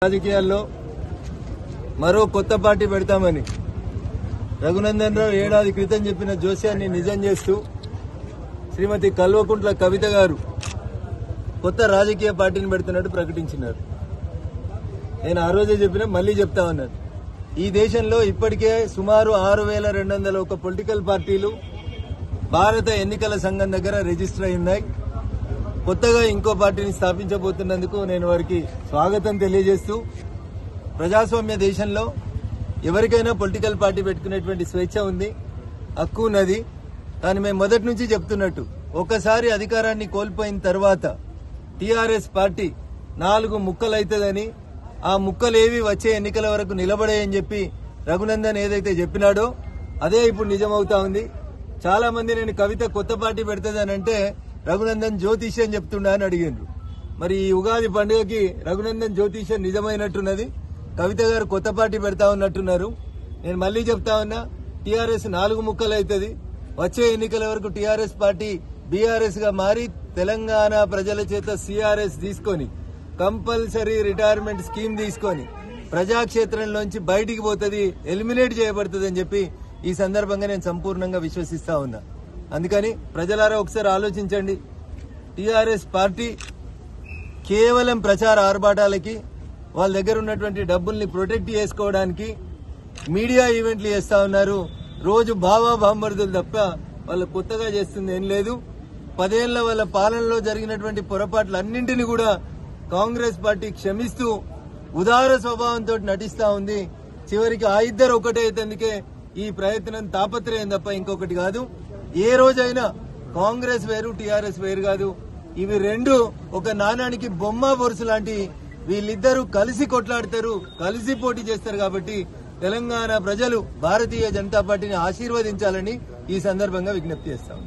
రాజకీయాల్లో మరో కొత్త పార్టీ పెడతామని రఘునందన్ రావు ఏడాది క్రితం చెప్పిన జోస్యాన్ని నిజం చేస్తూ శ్రీమతి కల్వకుంట్ల కవిత గారు కొత్త రాజకీయ పార్టీని పెడుతున్నట్టు ప్రకటించినారు. నేను ఆ రోజే చెప్పినా మళ్లీ చెప్తా ఉన్నాను. ఈ దేశంలో ఇప్పటికే సుమారు 6,201 పొలిటికల్ పార్టీలు భారత ఎన్నికల సంఘం దగ్గర రిజిస్టర్ అయి ఉన్నాయి. కొత్తగా ఇంకో పార్టీని స్థాపించబోతున్నందుకు నేను వారికి స్వాగతం తెలియజేస్తూ, ప్రజాస్వామ్య దేశంలో ఎవరికైనా పొలిటికల్ పార్టీ పెట్టుకునేటువంటి స్వేచ్ఛ ఉంది, హక్కు ఉన్నది. కానీ మేము మొదటి నుంచి చెప్తున్నట్టు ఒకసారి అధికారాన్ని కోల్పోయిన తర్వాత టీఆర్ఎస్ పార్టీ 4 ముక్కలైతుందని, ఆ ముక్కలేవి వచ్చే ఎన్నికల వరకు నిలబడాయని చెప్పి రఘునందన్ ఏదైతే చెప్పినాడో అదే ఇప్పుడు నిజమవుతా ఉంది. చాలా మంది నేను కవిత కొత్త పార్టీ పెడుతుందనంటే రఘునందన్ జ్యోతిష్యం చెప్తుండా అని అడిగిండ్రు. మరి ఈ ఉగాది పండుగకి రఘునందన్ జ్యోతిష్యం నిజమైనట్టున్నది, కవిత గారు కొత్త పార్టీ పెడతా ఉన్నట్టున్నారు. నేను మళ్లీ చెప్తా ఉన్నా, టీఆర్ఎస్ 4 ముక్కలు అవుతుంది. వచ్చే ఎన్నికల వరకు టీఆర్ఎస్ పార్టీ బీఆర్ఎస్ గా మారి తెలంగాణ ప్రజల చేత సిఆర్ఎస్ తీసుకొని కంపల్సరీ రిటైర్మెంట్ స్కీమ్ తీసుకొని ప్రజాక్షేత్రంలోంచి బయటికి పోతుంది, ఎలిమినేట్ చేయబడుతుంది అని చెప్పి ఈ సందర్భంగా నేను సంపూర్ణంగా విశ్వసిస్తా ఉన్నా. అందుకని ప్రజలారా ఒకసారి ఆలోచించండి. టీఆర్ఎస్ పార్టీ కేవలం ప్రచార ఆర్భాటాలకి, వాళ్ళ దగ్గర ఉన్నటువంటి డబ్బుల్ని ప్రొటెక్ట్ చేసుకోవడానికి మీడియా ఈవెంట్లు చేస్తా ఉన్నారు. రోజు బావా బాంబర్దులు తప్ప వాళ్ళు కొత్తగా చేస్తుంది ఏం లేదు. 10 ఏళ్ల వాళ్ళ పాలనలో జరిగినటువంటి పొరపాట్లన్నింటినీ కూడా కాంగ్రెస్ పార్టీ క్షమిస్తూ ఉదార స్వభావంతో నటిస్తా ఉంది. చివరికి ఆ ఇద్దరు ఒకటే అయితందుకే ఈ ప్రయత్నం, తాపత్రయం తప్ప ఇంకొకటి కాదు. ఏ రోజైనా కాంగ్రెస్ వేరు, టీఆర్ఎస్ వేరు కాదు. ఇవి రెండు ఒక నాణానికి బొమ్మ బొరుసు లాంటి. వీళ్ళిద్దరూ కలిసి కొట్లాడతారు, కలిసి పోటీ చేస్తారు. కాబట్టి తెలంగాణ ప్రజలు భారతీయ జనతా పార్టీని ఆశీర్వదించాలని ఈ సందర్భంగా విజ్ఞప్తి చేస్తాం.